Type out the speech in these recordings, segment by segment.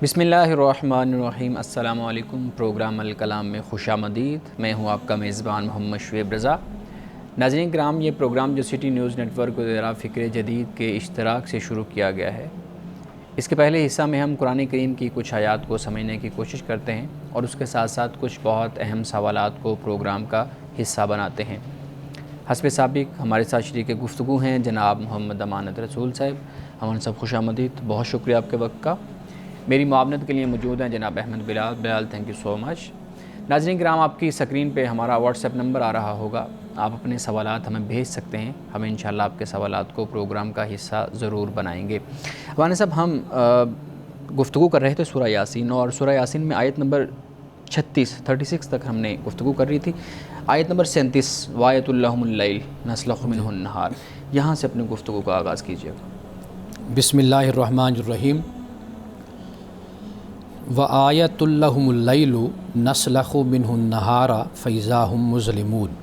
بسم اللہ الرحمن الرحیم۔ السلام علیکم۔ پروگرام الکلام میں خوش آمدید۔ میں ہوں آپ کا میزبان محمد شعیب رضا۔ ناظرین کرام، یہ پروگرام جو سٹی نیوز نیٹ ورک وغیرہ فکر جدید کے اشتراک سے شروع کیا گیا ہے، اس کے پہلے حصہ میں ہم قرآن کریم کی کچھ آیات کو سمجھنے کی کوشش کرتے ہیں اور اس کے ساتھ ساتھ کچھ بہت اہم سوالات کو پروگرام کا حصہ بناتے ہیں۔ حسب سابق ہمارے ساتھ شریک گفتگو ہیں جناب محمد امانت رسول صاحب۔ ہمارے سب خوش آمدید، بہت شکریہ آپ کے وقت کا۔ میری معاونت کے لیے موجود ہیں جناب احمد بلال، تھینک یو سو مچ۔ ناظرین کرام، آپ کی اسکرین پہ ہمارا واٹس ایپ نمبر آ رہا ہوگا، آپ اپنے سوالات ہمیں بھیج سکتے ہیں، ہم انشاءاللہ آپ کے سوالات کو پروگرام کا حصہ ضرور بنائیں گے۔ مولانا صاحب، ہم گفتگو کر رہے تھے سورہ یاسین، اور سورہ یاسین میں آیت نمبر 36 تک ہم نے گفتگو کر رہی تھی۔ آیت نمبر 37 وآیۃ لہم اللیل نسلخ منہ النہار، یہاں سے اپنے گفتگو کا آغاز کیجیے گا۔ بسم اللہ الرحمن الرحیم۔ وآیۃ لہم اللیل نسلخ منہ النہار فإذا ہم مظلمون۔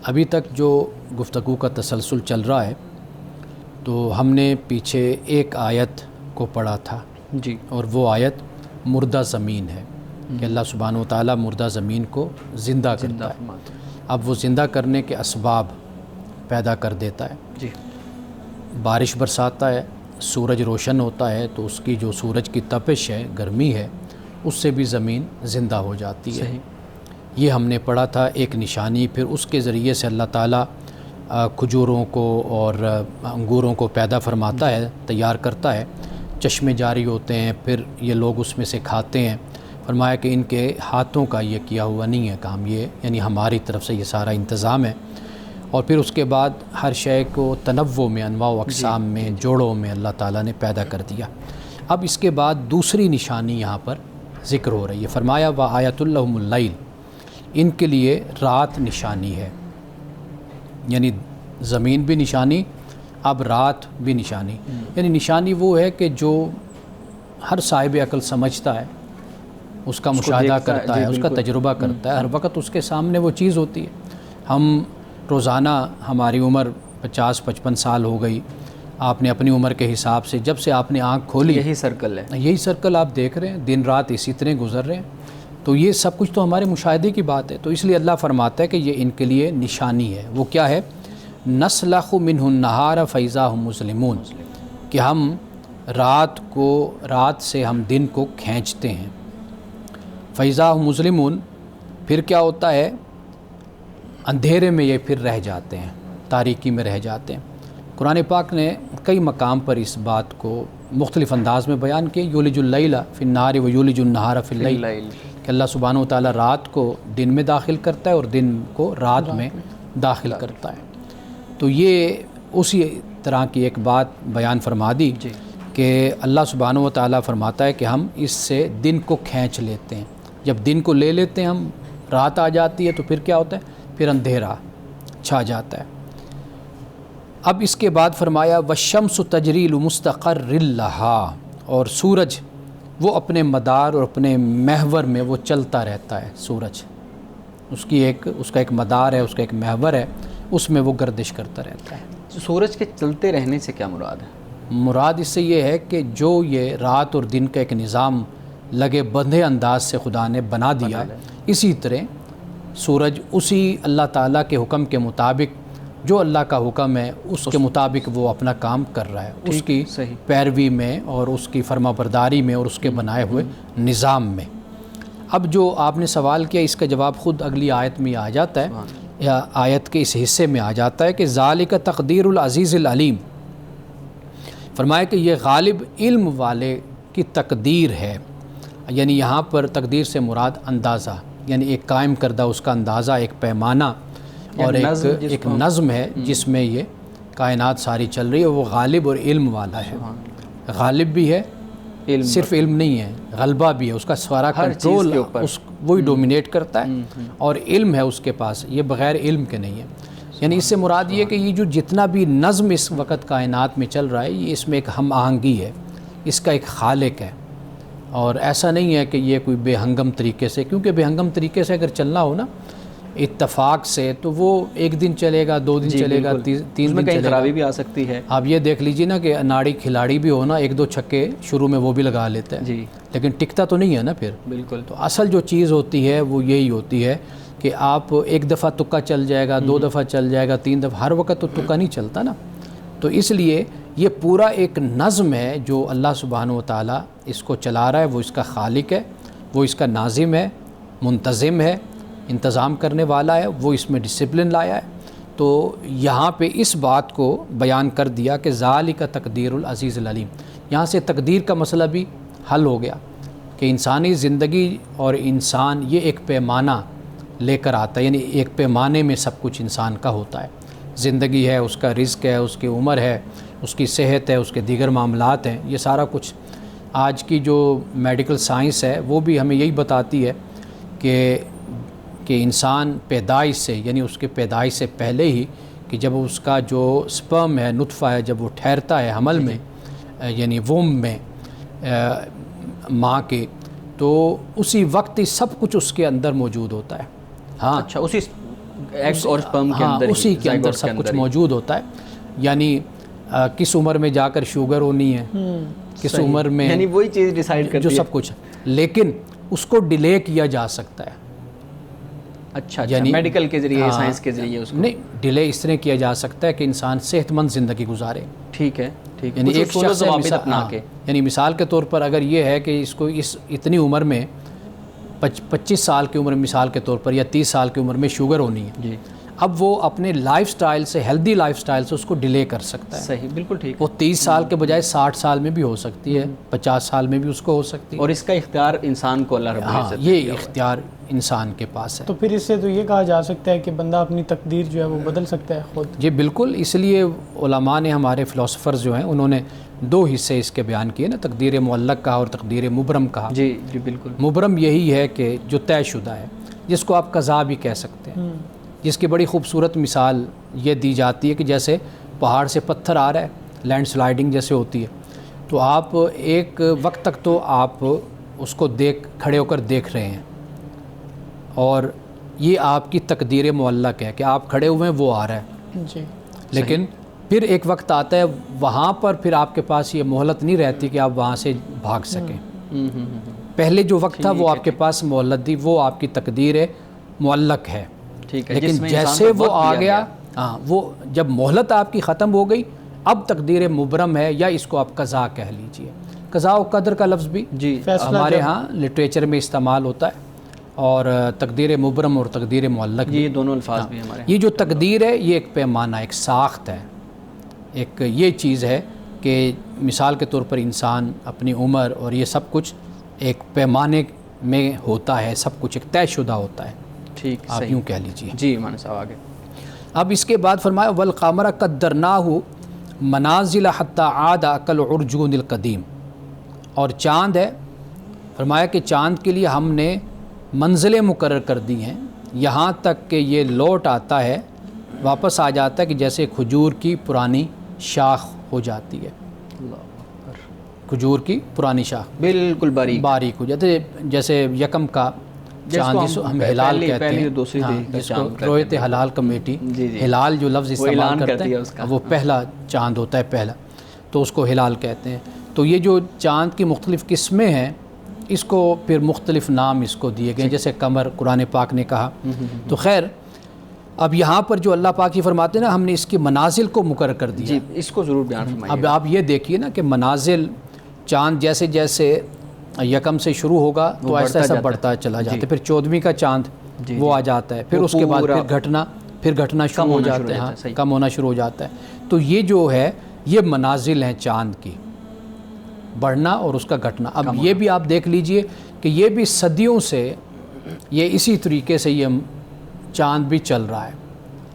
ابھی تک جو گفتگو کا تسلسل چل رہا ہے، تو ہم نے پیچھے ایک آیت کو پڑھا تھا جی، اور وہ آیت مردہ زمین ہے کہ اللہ سبحانہ و تعالیٰ مردہ زمین کو زندہ کرتا ہے۔ اب وہ زندہ کرنے کے اسباب پیدا کر دیتا ہے۔ جی، بارش برساتا ہے، سورج روشن ہوتا ہے تو اس کی جو سورج کی تپش ہے، گرمی ہے، اس سے بھی زمین زندہ ہو جاتی ہے۔ صحیح۔ یہ ہم نے پڑھا تھا ایک نشانی۔ پھر اس کے ذریعے سے اللہ تعالیٰ کھجوروں کو اور انگوروں کو پیدا فرماتا ہے، تیار کرتا ہے، چشمے جاری ہوتے ہیں، پھر یہ لوگ اس میں سے کھاتے ہیں۔ فرمایا کہ ان کے ہاتھوں کا یہ کیا ہوا نہیں ہے کام، یہ یعنی ہماری طرف سے یہ سارا انتظام ہے۔ اور پھر اس کے بعد ہر شے کو تنوع میں، انواع و اقسام میں، جوڑوں میں اللہ تعالیٰ نے پیدا کر دیا۔ اب اس کے بعد دوسری نشانی یہاں پر ذکر ہو رہی ہے۔ فرمایا وآیۃ لہم اللیل، ان کے لیے رات نشانی ہے، یعنی زمین بھی نشانی، اب رات بھی نشانی۔ یعنی نشانی وہ ہے کہ جو ہر صاحب عقل سمجھتا ہے، اس کا مشاہدہ کرتا ہے، اس کا تجربہ کرتا ہے، ہر وقت اس کے سامنے وہ چیز ہوتی ہے۔ ہم روزانہ، ہماری عمر 50-55 سال ہو گئی، آپ نے اپنی عمر کے حساب سے جب سے آپ نے آنکھ کھولی، یہی سرکل ہے، یہی سرکل آپ دیکھ رہے ہیں، دن رات اسی طرح گزر رہے ہیں۔ تو یہ سب کچھ تو ہمارے مشاہدے کی بات ہے، تو اس لیے اللہ فرماتا ہے کہ یہ ان کے لیے نشانی ہے۔ وہ کیا ہے؟ نسلخ منہ النہار فإذا ہم مظلمون، کہ ہم رات سے ہم دن کو کھینچتے ہیں۔ فإذا ہم مظلمون، پھر کیا ہوتا ہے؟ اندھیرے میں یہ پھر رہ جاتے ہیں، تاریکی میں رہ جاتے ہیں۔ قرآن پاک نے کئی مقام پر اس بات کو مختلف انداز میں بیان کیا۔ یولج اللیل فی النہار و یولج النہار فی اللیل، کہ اللہ سبحانہ و تعالیٰ رات کو دن میں داخل کرتا ہے اور دن کو رات میں داخل کرتا ہے۔ تو یہ اسی طرح کی ایک بات بیان فرما دی کہ اللہ سبحانہ و تعالیٰ فرماتا ہے کہ ہم اس سے دن کو کھینچ لیتے ہیں۔ جب دن کو لے لیتے ہیں ہم، رات آ جاتی ہے تو پھر کیا ہوتا ہے؟ پھر اندھیرا چھا جاتا ہے۔ اب اس کے بعد فرمایا والشمس تجری لمستقر لہا، اور سورج وہ اپنے مدار اور اپنے محور میں وہ چلتا رہتا ہے۔ سورج اس کا ایک مدار ہے، اس کا ایک محور ہے، اس میں وہ گردش کرتا رہتا ہے۔ سورج کے چلتے رہنے سے کیا مراد ہے؟ مراد اس سے یہ ہے کہ جو یہ رات اور دن کا ایک نظام لگے بندھے انداز سے خدا نے بنا دیا، اسی طرح سورج اسی اللہ تعالیٰ کے حکم کے مطابق، جو اللہ کا حکم ہے اس کے مطابق وہ اپنا کام کر رہا ہے، اس کی پیروی میں اور اس کی فرما برداری میں اور اس کے بنائے ہوئے نظام میں۔ اب جو آپ نے سوال کیا، اس کا جواب خود اگلی آیت میں آ جاتا ہے، یا آیت کے اس حصے میں آ جاتا ہے کہ ذالک تقدیر العزیز العلیم۔ فرمایا کہ یہ غالب علم والے کی تقدیر ہے، یعنی یہاں پر تقدیر سے مراد اندازہ، یعنی ایک قائم کردہ اس کا اندازہ، ایک پیمانہ اور ایک نظم ہے جس میں یہ کائنات ساری چل رہی ہے۔ وہ غالب اور علم والا ہے، غالب بھی ہے، صرف علم نہیں ہے، غلبہ بھی ہے، اس کا سارا کنٹرول وہی ڈومینیٹ کرتا ہے، اور علم ہے اس کے پاس، یہ بغیر علم کے نہیں ہے۔ یعنی اس سے مراد یہ کہ یہ جو جتنا بھی نظم اس وقت کائنات میں چل رہا ہے، یہ اس میں ایک ہم آہنگی ہے، اس کا ایک خالق ہے، اور ایسا نہیں ہے کہ یہ کوئی بے ہنگم طریقے سے، کیونکہ بے ہنگم طریقے سے اگر چلنا ہو نا، اتفاق سے تو وہ ایک دن چلے گا، 2 دن چلے گا، 3 دن کہیں چلے گا. خرابی بھی آ سکتی ہے. آپ یہ دیکھ لیجیے نا کہ اناڑی کھلاڑی بھی ہو نا، 1-2 چھکے شروع میں وہ بھی لگا لیتے ہیں، جی لیکن ٹکتا تو نہیں ہے نا پھر. بالکل. تو اصل جو چیز ہوتی ہے وہ یہی ہوتی ہے کہ آپ ایک دفعہ تکا چل جائے گا، 2 دفعہ چل جائے گا، 3 دفعہ، ہر وقت تو تکا نہیں چلتا نا. تو اس لیے یہ پورا ایک نظم ہے جو اللہ سبحانہ و تعالیٰ اس کو چلا رہا ہے. وہ اس کا خالق ہے، وہ اس کا ناظم ہے، منتظم ہے، انتظام کرنے والا ہے، وہ اس میں ڈسپلن لایا ہے. تو یہاں پہ اس بات کو بیان کر دیا کہ ذالک تقدیر العزیز العلیم. یہاں سے تقدیر کا مسئلہ بھی حل ہو گیا کہ انسانی زندگی اور انسان یہ ایک پیمانہ لے کر آتا ہے، یعنی ایک پیمانے میں سب کچھ انسان کا ہوتا ہے. زندگی ہے، اس کا رزق ہے، اس کی عمر ہے، اس کی صحت ہے، اس کے دیگر معاملات ہیں، یہ سارا کچھ. آج کی جو میڈیکل سائنس ہے وہ بھی ہمیں یہی بتاتی ہے کہ انسان پیدائش سے، یعنی اس کے پیدائش سے پہلے ہی، کہ جب اس کا جو سپرم ہے، نطفہ ہے، جب وہ ٹھہرتا ہے حمل میں، یعنی ووم میں ماں کے، تو اسی وقت ہی سب کچھ اس کے اندر موجود ہوتا ہے. ہاں اچھا، اسی ایگ اور سپرم کے اندر، اسی کے اندر سب کچھ موجود ہوتا ہے. یعنی کس عمر میں جا کر شوگر ہونی ہے، کس عمر میں، یعنی وہی چیز ڈیسائیڈ کرتی ہے جو سب کچھ، لیکن اس کو ڈیلے کیا جا سکتا ہے. اچھا، یعنی میڈیکل کے ذریعے، سائنس کے ذریعے اس کو نہیں، ڈیلے اس طرح کیا جا سکتا ہے کہ انسان صحت مند زندگی گزارے. ٹھیک ہے، ٹھیک ہے. یعنی ایک شخص یعنی مثال کے طور پر اگر یہ ہے کہ اس کو اتنی عمر میں 25 سال کی عمر، مثال کے طور پر، یا 30 سال کی عمر میں شوگر ہونی ہے، جی، اب وہ اپنے لائف سٹائل سے، ہیلدی لائف سٹائل سے اس کو ڈیلے کر سکتا ہے. صحیح، بالکل ٹھیک. وہ 30 سال کے بجائے 60 سال میں بھی ہو سکتی ہے، 50 سال میں بھی اس کو ہو سکتی ہے. اور اس کا اختیار انسان کو اللہ رب العزت نے یہ دیا ہوا ہے. اختیار انسان کے پاس ہے. تو پھر اس سے تو یہ کہا جا سکتا ہے کہ بندہ اپنی تقدیر جو ہے وہ بدل سکتا ہے خود. جی بالکل. اس لیے علماء نے، ہمارے فلاسفرز جو ہیں، انہوں نے 2 حصے اس کے بیان کیے نا، تقدیر معلق کہا اور تقدیر مبرم کہا. جی جی بالکل. مبرم یہی ہے کہ جو طے شدہ ہے، جس کو آپ قضا بھی کہہ سکتے ہیں، جس کی بڑی خوبصورت مثال یہ دی جاتی ہے کہ جیسے پہاڑ سے پتھر آ رہا ہے، لینڈ سلائڈنگ جیسے ہوتی ہے، تو آپ ایک وقت تک تو آپ اس کو کھڑے ہو کر دیکھ رہے ہیں، اور یہ آپ کی تقدیر معلق ہے کہ آپ کھڑے ہوئے ہیں، وہ آ رہا ہے. جی. لیکن پھر ایک وقت آتا ہے، وہاں پر پھر آپ کے پاس یہ مہلت نہیں رہتی کہ آپ وہاں سے بھاگ سکیں. پہلے جو وقت تھا وہ آپ کے پاس مہلت دی، وہ آپ کی تقدیر معلق ہے. لیکن جیسے وہ آ گیا، وہ جب مہلت آپ کی ختم ہو گئی، اب تقدیر مبرم ہے، یا اس کو آپ قضا کہہ لیجئے. قضا و قدر کا لفظ بھی ہمارے ہاں لٹریچر میں استعمال ہوتا ہے، اور تقدیر مبرم اور تقدیر معلق، یہ دونوں الفاظ بھی ہمارے. یہ جو تقدیر ہے یہ ایک پیمانہ، ایک ساخت ہے، ایک یہ چیز ہے کہ مثال کے طور پر انسان اپنی عمر اور یہ سب کچھ ایک پیمانے میں ہوتا ہے، سب کچھ ایک طے شدہ ہوتا ہے. ٹھیک، آپ یوں کہہ لیجئے. جی مولانا صاحب آگے. اب اس کے بعد فرمایا والقمر قدرناہ منازل حتی عاد کالعرجون القدیم. اور چاند ہے، فرمایا کہ چاند کے لیے ہم نے منزلیں مقرر کر دی ہیں، یہاں تک کہ یہ لوٹ آتا ہے، واپس آ جاتا ہے کہ جیسے کھجور کی پرانی شاخ ہو جاتی ہے. کھجور کی پرانی شاخ بالکل باریک ہو جاتے، جیسے یکم کا چاند جس کو ہم ہلال کہتے ہیں، جس کو رویت ہلال کمیٹی، ہلال جو لفظ استعمال کرتے ہیں وہ پہلا چاند ہوتا ہے، پہلا، تو اس کو ہلال کہتے ہیں. تو یہ جو چاند کی مختلف قسمیں ہیں، اس کو پھر مختلف نام اس کو دیے گئے، جیسے قمر قرآن پاک نے کہا. تو خیر، اب یہاں پر جو اللہ پاک ہی فرماتے ہیں نا، ہم نے اس کی منازل کو مقرر کر دیا. جی اس کو ضرور بیان فرمائیے. اب آپ یہ دیکھیے نا کہ منازل، چاند جیسے جیسے یکم سے شروع ہوگا تو ایسا ایسا بڑھتا چلا جاتا ہے، پھر 14ویں کا چاند وہ آ جاتا ہے، پھر اس کے بعد پھر گھٹنا شروع ہو جاتا ہے، ہاں کم ہونا شروع ہو جاتا ہے. تو یہ جو ہے یہ منازل ہیں چاند کی، بڑھنا اور اس کا گھٹنا. اب یہ بھی آپ دیکھ لیجئے کہ یہ بھی صدیوں سے یہ اسی طریقے سے یہ چاند بھی چل رہا ہے،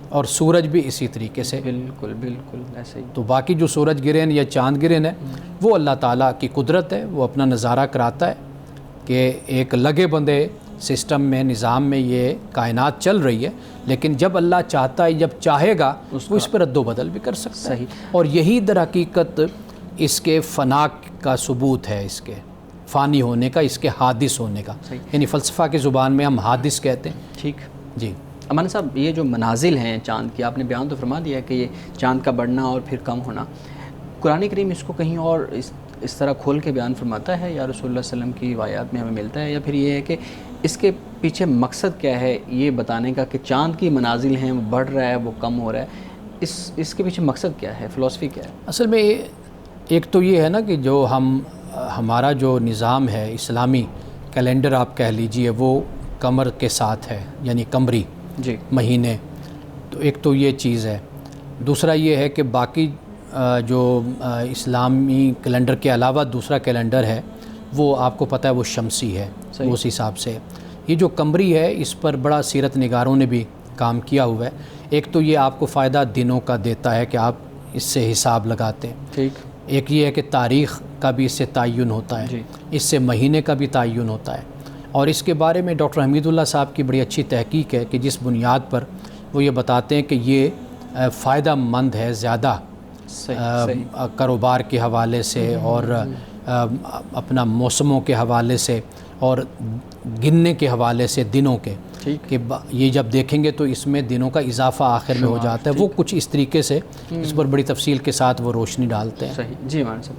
اور سورج بھی اسی طریقے سے. بالکل بالکل ایسے ہی. تو باقی جو سورج گرہن یا چاند گرہن ہے وہ اللہ تعالیٰ کی قدرت ہے، وہ اپنا نظارہ کراتا ہے کہ ایک لگے بندے سسٹم میں، نظام میں یہ کائنات چل رہی ہے، لیکن جب اللہ چاہتا ہے، جب چاہے گا وہ اس پر رد و بدل بھی کر سکتا ہے. اور یہی در حقیقت اس کے فنا کا ثبوت ہے، اس کے فانی ہونے کا، اس کے حادث ہونے کا. یعنی فلسفہ کی زبان میں ہم حادث کہتے ہیں. ٹھیک. جی امان صاحب یہ جو منازل ہیں چاند کی، آپ نے بیان تو فرما دیا کہ یہ چاند کا بڑھنا اور پھر کم ہونا، قرآن کریم اس کو کہیں اور اس طرح کھول کے بیان فرماتا ہے یا رسول اللہ صلی اللہ علیہ وسلم کی روایات میں ہمیں ملتا ہے، یا پھر یہ ہے کہ اس کے پیچھے مقصد کیا ہے یہ بتانے کا کہ چاند کی منازل ہیں وہ بڑھ رہا ہے وہ کم ہو رہا ہے، اس کے پیچھے مقصد کیا ہے، فلسفی کیا ہے؟ اصل میں ایک تو یہ ہے نا کہ جو ہمارا جو نظام ہے اسلامی کیلنڈر آپ کہہ لیجئے وہ قمر کے ساتھ ہے، یعنی قمری جی مہینے، تو ایک تو یہ چیز ہے۔ دوسرا یہ ہے کہ باقی جو اسلامی کیلنڈر کے علاوہ دوسرا کیلنڈر ہے وہ آپ کو پتہ ہے وہ شمسی ہے، اس حساب سے یہ جو قمری ہے اس پر بڑا سیرت نگاروں نے بھی کام کیا ہوا ہے۔ ایک تو یہ آپ کو فائدہ دنوں کا دیتا ہے کہ آپ اس سے حساب لگاتے ہیں، ٹھیک۔ ایک یہ ہے کہ تاریخ کا بھی اس سے تعین ہوتا ہے، اس سے مہینے کا بھی تعین ہوتا ہے، اور اس کے بارے میں ڈاکٹر حمید اللہ صاحب کی بڑی اچھی تحقیق ہے کہ جس بنیاد پر وہ یہ بتاتے ہیں کہ یہ فائدہ مند ہے زیادہ کاروبار کے حوالے سے اور اپنا موسموں کے حوالے سے اور گننے کے حوالے سے دنوں کے، کہ یہ جب دیکھیں گے تو اس میں دنوں کا اضافہ آخر میں ہو جاتا ہے، وہ کچھ اس طریقے سے اس پر بڑی تفصیل کے ساتھ وہ روشنی ڈالتے ہیں۔ صحیح جی مان صاحب۔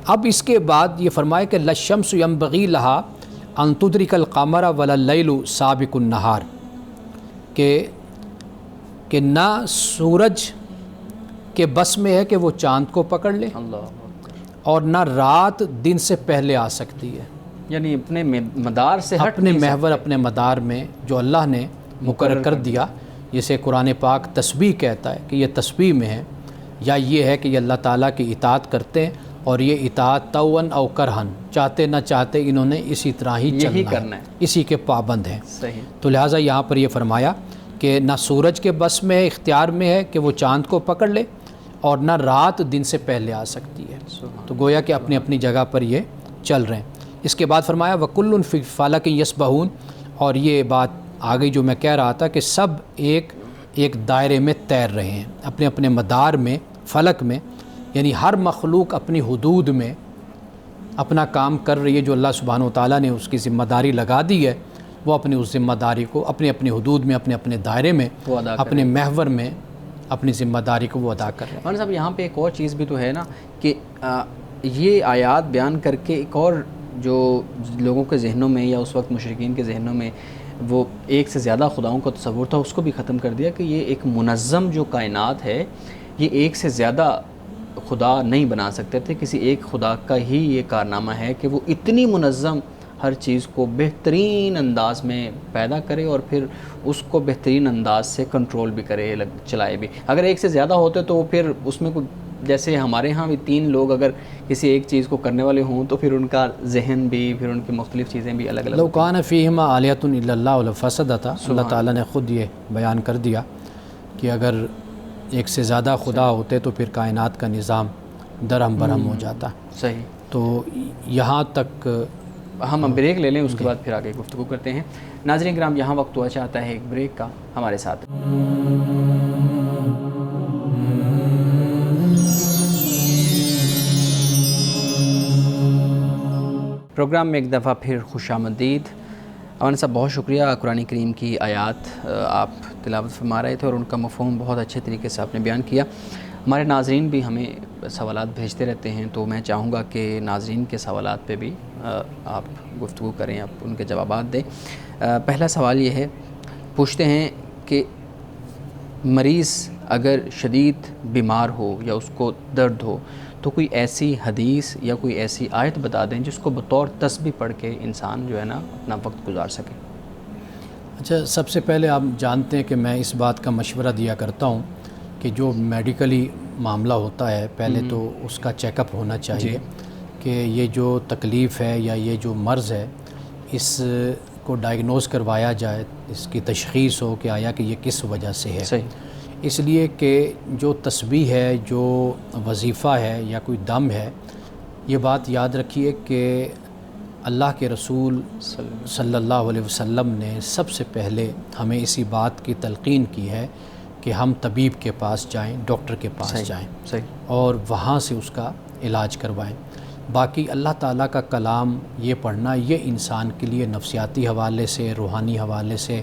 اب اس کے بعد یہ فرمائے کہ لَلشَّمْسُ يَنبَغِي لَهَا أَن تُدْرِكَ الْقَمَرَ وَلَا اللَّيْلُ سَابِقُ النَّهَارِ، کہ نہ سورج کے بس میں ہے کہ وہ چاند کو پکڑ لے اور نہ رات دن سے پہلے آ سکتی ہے، یعنی اپنے مدار سے ہٹ اپنے محور اپنے مدار میں جو اللہ نے مقرر کر دیا، جسے قرآن پاک تسبیح کہتا ہے کہ یہ تسبیح میں ہے، یا یہ ہے کہ یہ اللہ تعالیٰ کی اطاعت کرتے ہیں اور یہ اطاعت طوعاً او کرہن، چاہتے نہ چاہتے انہوں نے اسی طرح ہی چلنا ہے، اسی کے پابند ہیں۔ صحیح۔ تو لہٰذا یہاں پر یہ فرمایا کہ نہ سورج کے بس میں اختیار میں ہے کہ وہ چاند کو پکڑ لے اور نہ رات دن سے پہلے آ سکتی ہے، تو گویا کہ اپنی اپنی جگہ پر یہ چل رہے ہیں۔ اس کے بعد فرمایا وَكُلٌّ فِي فَلَكٍ يَسْبَحُونَ، اور یہ بات آ گئی جو میں کہہ رہا تھا کہ سب ایک دائرے میں تیر رہے ہیں اپنے اپنے مدار میں، فلک میں، یعنی ہر مخلوق اپنی حدود میں اپنا کام کر رہی ہے، جو اللہ سبحانہ وتعالیٰ نے اس کی ذمہ داری لگا دی ہے، وہ اپنی اس ذمہ داری کو اپنے اپنے حدود میں، اپنے اپنے دائرے میں، اپنے محور میں اپنی ذمہ داری کو وہ ادا کر رہے ہیں۔ مولانا صاحب یہاں پہ ایک اور چیز بھی تو ہے نا کہ یہ آیات بیان کر کے ایک اور جو لوگوں کے ذہنوں میں یا اس وقت مشرکین کے ذہنوں میں وہ ایک سے زیادہ خداؤں کا تصور تھا، اس کو بھی ختم کر دیا کہ یہ ایک منظم جو کائنات ہے، یہ ایک سے زیادہ خدا نہیں بنا سکتے تھے، کسی ایک خدا کا ہی یہ کارنامہ ہے کہ وہ اتنی منظم ہر چیز کو بہترین انداز میں پیدا کرے اور پھر اس کو بہترین انداز سے کنٹرول بھی کرے، چلائے بھی۔ اگر ایک سے زیادہ ہوتے تو پھر اس میں کوئی، جیسے ہمارے ہاں بھی 3 لوگ اگر کسی ایک چیز کو کرنے والے ہوں تو پھر ان کا ذہن بھی، پھر ان کی مختلف چیزیں بھی الگ الگ۔ لو کان فیہما آلیۃ الا اللہ لفسدتا، اللہ تعالیٰ نے خود یہ بیان کر دیا کہ اگر ایک سے زیادہ خدا ہوتے تو پھر کائنات کا نظام درہم برہم ہو جاتا۔ صحیح۔ تو یہاں تک ہم بریک لے لیں، اس کے بعد پھر آگے گفتگو کرتے ہیں۔ ناظرین کرام یہاں وقت ہوا چاہتا ہے ایک بریک کا، ہمارے ساتھ۔ پروگرام میں ایک دفعہ پھر خوش آمدید۔ امان صاحب بہت شکریہ، قرآن کریم کی آیات آپ تلاوت فرما رہے تھے اور ان کا مفہوم بہت اچھے طریقے سے آپ نے بیان کیا۔ ہمارے ناظرین بھی ہمیں سوالات بھیجتے رہتے ہیں، تو میں چاہوں گا کہ ناظرین کے سوالات پہ بھی آپ گفتگو کریں، آپ ان کے جوابات دیں۔ پہلا سوال یہ ہے، پوچھتے ہیں کہ مریض اگر شدید بیمار ہو یا اس کو درد ہو تو کوئی ایسی حدیث یا کوئی ایسی آیت بتا دیں جس کو بطور تسبیح پڑھ کے انسان جو ہے نا اپنا وقت گزار سکے۔ اچھا، سب سے پہلے آپ جانتے ہیں کہ میں اس بات کا مشورہ دیا کرتا ہوں کہ جو میڈیکلی معاملہ ہوتا ہے پہلے تو اس کا چیک اپ ہونا چاہیے کہ یہ جو تکلیف ہے یا یہ جو مرض ہے اس کو ڈائگنوز کروایا جائے، اس کی تشخیص ہو کہ آیا کہ یہ کس وجہ سے ہے۔ صحیح۔ اس لیے کہ جو تسبیح ہے، جو وظیفہ ہے یا کوئی دم ہے، یہ بات یاد رکھیے کہ اللہ کے رسول صلی اللہ علیہ وسلم نے سب سے پہلے ہمیں اسی بات کی تلقین کی ہے کہ ہم طبیب کے پاس جائیں، ڈاکٹر کے پاس جائیں اور وہاں سے اس کا علاج کروائیں۔ باقی اللہ تعالیٰ کا کلام یہ پڑھنا، یہ انسان کے لیے نفسیاتی حوالے سے، روحانی حوالے سے،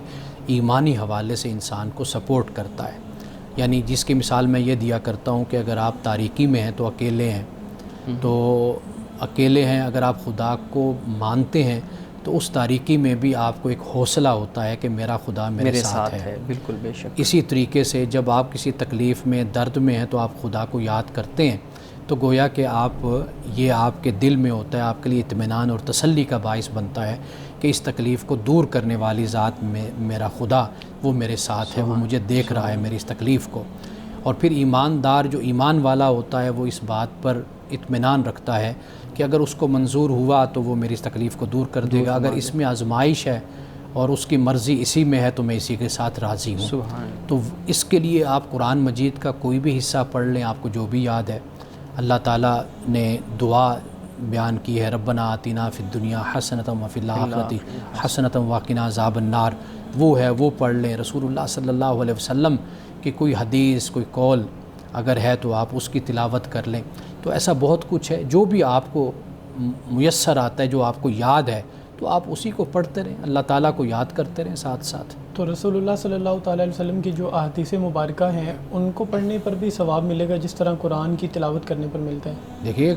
ایمانی حوالے سے انسان کو سپورٹ کرتا ہے. یعنی جس کی مثال میں یہ دیا کرتا ہوں کہ اگر آپ تاریکی میں ہیں تو اکیلے ہیں، تو اکیلے ہیں، اگر آپ خدا کو مانتے ہیں تو اس تاریکی میں بھی آپ کو ایک حوصلہ ہوتا ہے کہ میرا خدا میرے ساتھ ہے. بالکل بے شک. اسی طریقے سے جب آپ کسی تکلیف میں، درد میں ہیں تو آپ خدا کو یاد کرتے ہیں تو گویا کہ یہ آپ کے دل میں ہوتا ہے، آپ کے لیے اطمینان اور تسلی کا باعث بنتا ہے کہ اس تکلیف کو دور کرنے والی ذات میں میرا خدا وہ میرے ساتھ ہے، وہ مجھے دیکھ رہا ہے میری اس تکلیف کو. اور پھر ایماندار جو ایمان والا ہوتا ہے وہ اس بات پر اطمینان رکھتا ہے کہ اگر اس کو منظور ہوا تو وہ میری اس تکلیف کو دور کر دے گا، اگر اس میں آزمائش ہے اور اس کی مرضی اسی میں ہے تو میں اسی کے ساتھ راضی ہوں. سبحان. تو اس کے لیے آپ قرآن مجید کا کوئی بھی حصہ پڑھ لیں، آپ کو جو بھی یاد ہے. اللہ تعالیٰ نے دعا بیان کی ہے، ربنا آتنا فی الدنیا حسنۃ وفی الآخرۃ حسنۃ وقنا عذاب النار، وہ ہے، وہ پڑھ لیں. رسول اللہ صلی اللہ علیہ وسلم کی کوئی حدیث، کوئی قول اگر ہے تو آپ اس کی تلاوت کر لیں. تو ایسا بہت کچھ ہے جو بھی آپ کو میسر آتا ہے، جو آپ کو یاد ہے تو آپ اسی کو پڑھتے رہیں، اللہ تعالیٰ کو یاد کرتے رہیں ساتھ ساتھ. تو رسول اللہ صلی اللہ تعالیٰ علیہ وسلم کی جو احادیث مبارکہ ہیں ان کو پڑھنے پر بھی ثواب ملے گا جس طرح قرآن کی تلاوت کرنے پر ملتا ہے؟ دیکھیے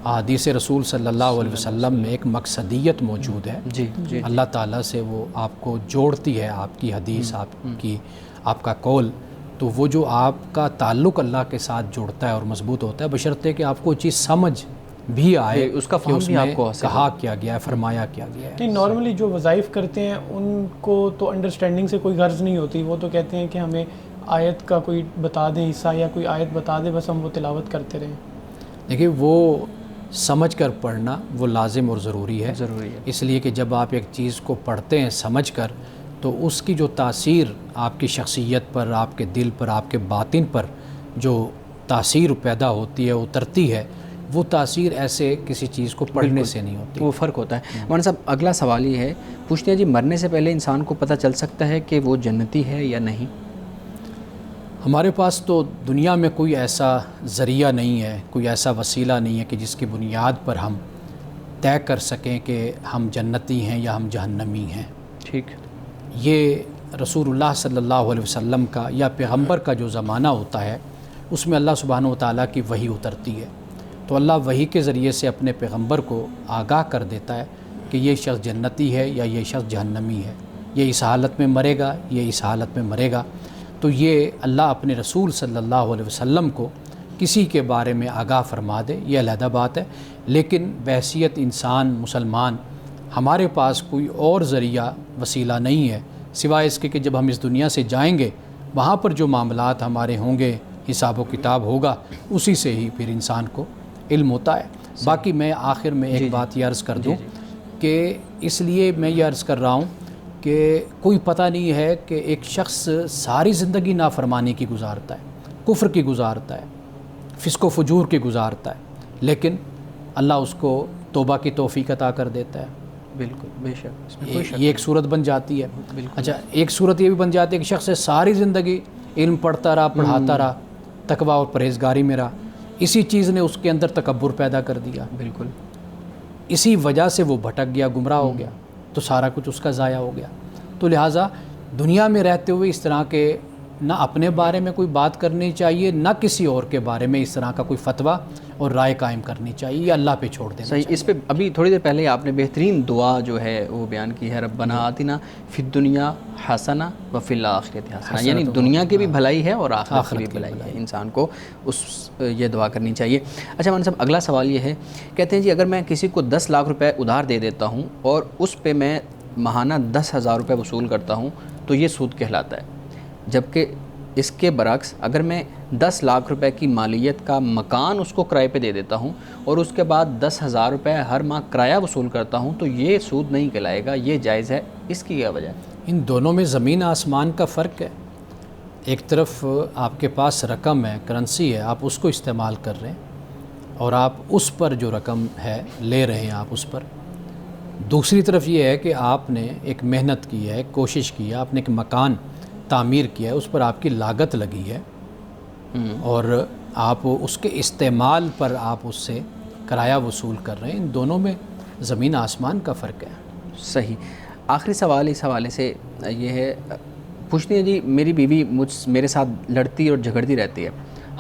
احادیث رسول صلی اللہ علیہ وسلم میں ایک مقصدیت موجود ہے. جی جی. اللہ تعالیٰ سے وہ آپ کو جوڑتی ہے، آپ کی حدیث، آپ کا قول، تو وہ جو آپ کا تعلق اللہ کے ساتھ جوڑتا ہے اور مضبوط ہوتا ہے، بشرطے کہ آپ کو چیز سمجھ بھی آئے، اس کا فہم بھی آپ کو کہا کیا گیا ہے، فرمایا کیا گیا ہے. نہیں، نارملی جو وظائف کرتے ہیں ان کو تو انڈرسٹینڈنگ سے کوئی غرض نہیں ہوتی، وہ تو کہتے ہیں کہ ہمیں آیت کا کوئی بتا دیں حصہ یا کوئی آیت بتا دے، بس ہم وہ تلاوت کرتے رہیں. دیکھیے وہ سمجھ کر پڑھنا وہ لازم اور ضروری ہے. اس لیے کہ جب آپ ایک چیز کو پڑھتے ہیں سمجھ کر تو اس کی جو تاثیر آپ کی شخصیت پر، آپ کے دل پر، آپ کے باطن پر جو تاثیر پیدا ہوتی ہے، اترتی ہے، وہ تاثیر ایسے کسی چیز کو پڑھنے سے نہیں ہوتی. وہ فرق ہوتا ہے. مولانا صاحب اگلا سوال یہ ہے، پوچھتے ہیں جی مرنے سے پہلے انسان کو پتہ چل سکتا ہے کہ وہ جنتی ہے یا نہیں؟ ہمارے پاس تو دنیا میں کوئی ایسا ذریعہ نہیں ہے، کوئی ایسا وسیلہ نہیں ہے کہ جس کی بنیاد پر ہم طے کر سکیں کہ ہم جنتی ہیں یا ہم جہنمی ہیں. ٹھیک. یہ رسول اللہ صلی اللہ علیہ وسلم کا یا پیغمبر کا جو زمانہ ہوتا ہے اس میں اللہ سبحانہ و تعالیٰ کی وحی اترتی ہے، تو اللہ وحی کے ذریعے سے اپنے پیغمبر کو آگاہ کر دیتا ہے کہ یہ شخص جنتی ہے یا یہ شخص جہنمی ہے، یہ اس حالت میں مرے گا، یہ اس حالت میں مرے گا. تو یہ اللہ اپنے رسول صلی اللہ علیہ وسلم کو کسی کے بارے میں آگاہ فرما دے، یہ علیحدہ بات ہے. لیکن بحیثیت انسان مسلمان ہمارے پاس کوئی اور ذریعہ وسیلہ نہیں ہے سوائے اس کے کہ جب ہم اس دنیا سے جائیں گے وہاں پر جو معاملات ہمارے ہوں گے، حساب و کتاب ہوگا، اسی سے ہی پھر انسان کو علم ہوتا ہے. باقی میں آخر میں ایک بات یہ عرض کر دوں کہ اس لیے میں یہ عرض کر رہا ہوں کہ کوئی پتہ نہیں ہے کہ ایک شخص ساری زندگی نافرمانی کی گزارتا ہے، کفر کی گزارتا ہے، فسق و فجور کی گزارتا ہے، لیکن اللہ اس کو توبہ کی توفیق عطا کر دیتا ہے. بالکل بے شک. یہ ایک صورت بن جاتی ہے. اچھا، ایک صورت یہ بھی بن جاتی ہے کہ شخص ساری زندگی علم پڑھتا رہا، پڑھاتا رہا، تقویٰ اور پرہیزگاری میں رہا، اسی چیز نے اس کے اندر تکبر پیدا کر دیا. بالکل. اسی وجہ سے وہ بھٹک گیا، گمراہ ہو گیا، تو سارا کچھ اس کا ضائع ہو گیا. تو لہٰذا دنیا میں رہتے ہوئے اس طرح کے نہ اپنے بارے میں کوئی بات کرنی چاہیے، نہ کسی اور کے بارے میں اس طرح کا کوئی فتویٰ اور رائے قائم کرنی چاہیے، یہ اللہ پہ چھوڑ دینا صحیح. چاہیے. اس پہ ابھی تھوڑی دیر پہلے آپ نے بہترین دعا جو ہے وہ بیان کی ہے، ربنا آتنا فی الدنیا حسنہ وفی الآخرۃ حسنہ، یعنی دنیا کی بھی بھلائی ہے اور آخرت کی بھی بھلائی ہے. انسان کو یہ دعا کرنی چاہیے. اچھا مولانا صاحب اگلا سوال یہ ہے، کہتے ہیں جی اگر میں کسی کو 10 لاکھ روپے ادھار دے دیتا ہوں اور اس پہ میں ماہانہ 10,000 روپے وصول کرتا ہوں تو یہ سود کہلاتا ہے، جبکہ اس کے برعکس اگر میں 10 لاکھ روپے کی مالیت کا مکان اس کو کرائے پہ دے دیتا ہوں اور اس کے بعد 10,000 روپے ہر ماہ کرایہ وصول کرتا ہوں تو یہ سود نہیں کہلائے گا، یہ جائز ہے. اس کی کیا وجہ ہے؟ ان دونوں میں زمین آسمان کا فرق ہے. ایک طرف آپ کے پاس رقم ہے، کرنسی ہے، آپ اس کو استعمال کر رہے ہیں اور آپ اس پر جو رقم ہے لے رہے ہیں آپ اس پر. دوسری طرف یہ ہے کہ آپ نے ایک محنت کی ہے، کوشش کی ہے، آپ نے ایک مکان تعمیر کیا ہے، اس پر آپ کی لاگت لگی ہے اور آپ اس کے استعمال پر آپ اس سے کرایہ وصول کر رہے ہیں. ان دونوں میں زمین آسمان کا فرق ہے. صحیح. آخری سوال اس حوالے سے یہ ہے، پوچھتی ہیں جی میری بیوی میرے ساتھ لڑتی اور جھگڑتی رہتی ہے،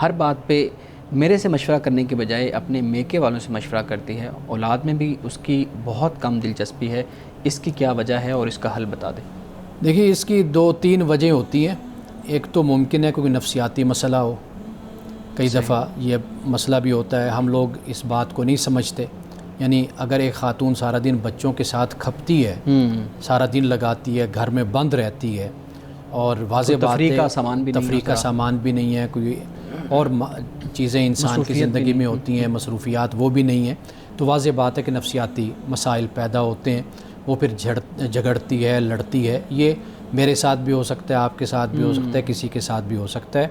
ہر بات پہ میرے سے مشورہ کرنے کے بجائے اپنے میکے والوں سے مشورہ کرتی ہے، اولاد میں بھی اس کی بہت کم دلچسپی ہے، اس کی کیا وجہ ہے اور اس کا حل بتا دیں؟ دیکھیے اس کی 2-3 وجہیں ہوتی ہیں. ایک تو ممکن ہے کوئی نفسیاتی مسئلہ ہو. کئی دفعہ یہ مسئلہ بھی ہوتا ہے، ہم لوگ اس بات کو نہیں سمجھتے. یعنی اگر ایک خاتون سارا دن بچوں کے ساتھ کھپتی ہے، سارا دن لگاتی ہے، گھر میں بند رہتی ہے، اور واضح بات ہے تفریح کا سامان بھی نہیں ہے، کوئی اور چیزیں انسان کی زندگی میں ہوتی ہیں، مصروفیات وہ بھی نہیں ہیں، تو واضح بات ہے کہ نفسیاتی مسائل پیدا ہوتے ہیں. وہ پھر جھگڑتی ہے، لڑتی ہے. یہ میرے ساتھ بھی ہو سکتا ہے، آپ کے ساتھ بھی ہو سکتا ہے، کسی کے ساتھ بھی ہو سکتا ہے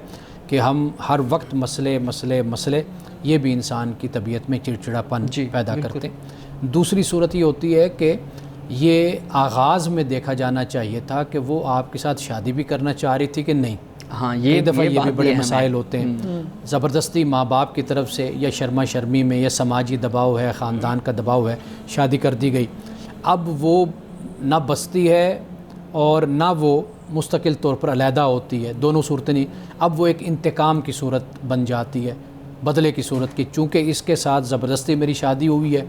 کہ ہم ہر وقت مسئلے یہ بھی انسان کی طبیعت میں چڑچڑاپن پیدا کرتے ہیں. دوسری صورت یہ ہوتی ہے کہ یہ آغاز میں دیکھا جانا چاہیے تھا کہ وہ آپ کے ساتھ شادی بھی کرنا چاہ رہی تھی کہ نہیں. ہاں یہ دفعہ یہ بھی بڑے مسائل ہوتے ہیں. زبردستی ماں باپ کی طرف سے یا شرما شرمی میں یا سماجی دباؤ ہے، خاندان کا دباؤ ہے، شادی کر دی گئی. اب وہ نہ بستی ہے اور نہ وہ مستقل طور پر علیحدہ ہوتی ہے، دونوں صورتیں نہیں. اب وہ ایک انتقام کی صورت بن جاتی ہے، بدلے کی صورت کی. چونکہ اس کے ساتھ زبردستی میری شادی ہوئی ہے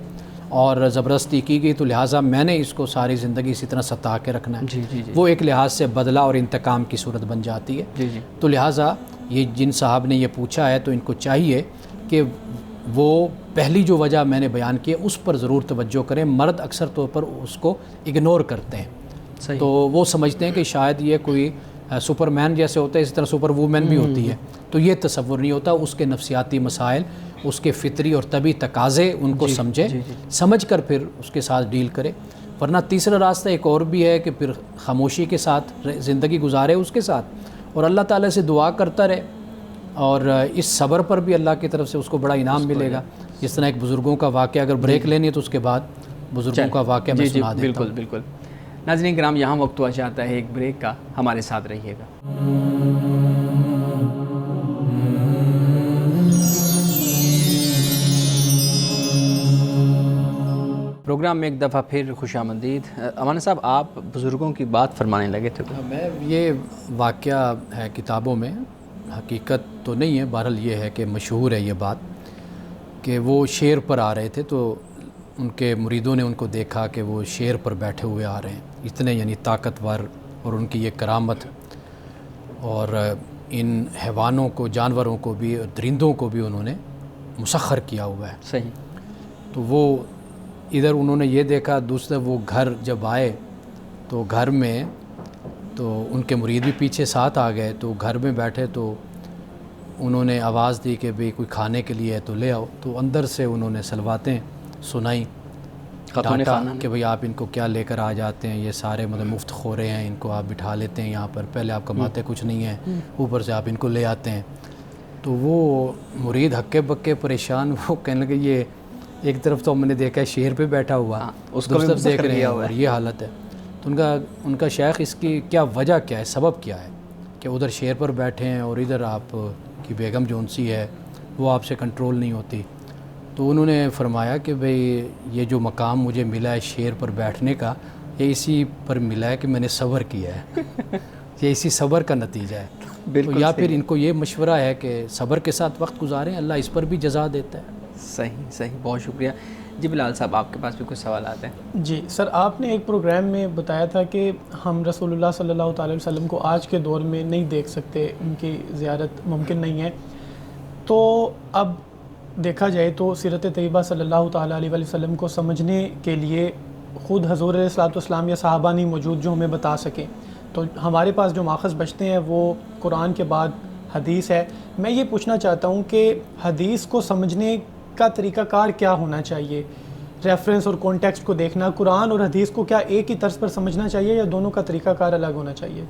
اور زبردستی کی گئی، تو لہٰذا میں نے اس کو ساری زندگی اسی طرح ستا کے رکھنا ہے. وہ ایک لحاظ سے بدلہ اور انتقام کی صورت بن جاتی ہے. تو لہٰذا یہ جن صاحب نے یہ پوچھا ہے تو ان کو چاہیے کہ وہ پہلی جو وجہ میں نے بیان کی ہے اس پر ضرور توجہ کریں. مرد اکثر طور پر اس کو اگنور کرتے ہیں. تو وہ سمجھتے ہیں کہ شاید یہ کوئی سپر مین جیسے ہوتا ہے، اسی طرح سپر وومن بھی ہوتی ہے. تو یہ تصور نہیں ہوتا. اس کے نفسیاتی مسائل، اس کے فطری اور طبی تقاضے ان کو سمجھے، سمجھ کر پھر اس کے ساتھ ڈیل کرے. ورنہ تیسرا راستہ ایک اور بھی ہے کہ پھر خاموشی کے ساتھ زندگی گزارے اس کے ساتھ، اور اللہ تعالیٰ سے دعا کرتا رہے. اور اس صبر پر بھی اللہ کی طرف سے اس کو بڑا انعام ملے گا. جس طرح ایک بزرگوں کا واقعہ اگر بریک لینی ہے تو اس کے بعد بزرگوں کا واقعہ میں سنا دیتا ہوں. بالکل. ناظرین کرام، یہاں وقت ہوا چاہتا ہے ایک بریک کا، ہمارے ساتھ رہیے گا. پروگرام میں ایک دفعہ پھر خوش آمدید. امانا صاحب، آپ بزرگوں کی بات فرمانے لگے تھے. میں یہ واقعہ ہے کتابوں میں، حقیقت تو نہیں ہے، بہرحال یہ ہے کہ مشہور ہے یہ بات کہ وہ شیر پر آ رہے تھے تو ان کے مریدوں نے ان کو دیکھا کہ وہ شیر پر بیٹھے ہوئے آ رہے ہیں. اتنے یعنی طاقتور، اور ان کی یہ کرامت، اور ان حیوانوں کو، جانوروں کو بھی، درندوں کو بھی انہوں نے مسخر کیا ہوا ہے. صحیح. تو وہ ادھر انہوں نے یہ دیکھا. دوسرے وہ گھر جب آئے تو گھر میں تو ان کے مرید بھی پیچھے ساتھ آ گئے. تو گھر میں بیٹھے تو انہوں نے آواز دی کہ بھئی کوئی کھانے کے لیے ہے تو لے آؤ. تو اندر سے انہوں نے سلواتیں سنائیں، ڈانٹا کہ بھئی آپ ان کو کیا لے کر آ جاتے ہیں، یہ سارے مطلب مفت خورے ہیں، ان کو آپ بٹھا لیتے ہیں یہاں پر، پہلے آپ کماتے کچھ نہیں ہیں، اوپر سے آپ ان کو لے آتے ہیں. تو وہ مرید ہکے بکے پریشان، وہ کہنے لگے یہ ایک طرف تو ہم نے دیکھا ہے شیر پہ بیٹھا ہوا، اس کو بھی دیکھ رہے ہیں اور یہ حالت ہے. تو ان کا شیخ اس کی کیا وجہ کیا ہے، سبب کیا ہے کہ ادھر شیر پر بیٹھے ہیں اور ادھر آپ کی بیگم جون سی ہے وہ آپ سے کنٹرول نہیں ہوتی. تو انہوں نے فرمایا کہ بھئی یہ جو مقام مجھے ملا ہے شیر پر بیٹھنے کا، یہ اسی پر ملا ہے کہ میں نے صبر کیا ہے. یہ اسی صبر کا نتیجہ ہے. تو یا پھر ان کو یہ مشورہ ہے کہ صبر کے ساتھ وقت گزاریں، اللہ اس پر بھی جزا دیتا ہے. صحیح. بہت شکریہ. جی بلال صاحب، آپ کے پاس بھی کچھ سوالات ہیں؟ جی سر، آپ نے ایک پروگرام میں بتایا تھا کہ ہم رسول اللہ صلی اللہ تعالی وسلم کو آج کے دور میں نہیں دیکھ سکتے، ان کی زیارت ممکن نہیں ہے. تو اب دیکھا جائے تو سیرت طیبہ صلی اللہ تعالی علیہ وسلم کو سمجھنے کے لیے خود حضور علیہ الصلوۃ والسلام یا صحابہ نہیں موجود جو ہمیں بتا سکیں. تو ہمارے پاس جو ماخذ بچتے ہیں وہ قرآن کے بعد حدیث ہے. میں یہ پوچھنا چاہتا ہوں کہ حدیث کو سمجھنے کا طریقہ کار کیا ہونا چاہیے؟ ریفرنس اور کانٹیکسٹ کو دیکھنا، قرآن اور حدیث کو کیا ایک ہی طرز پر سمجھنا چاہیے یا دونوں کا طریقہ کار الگ ہونا چاہیے؟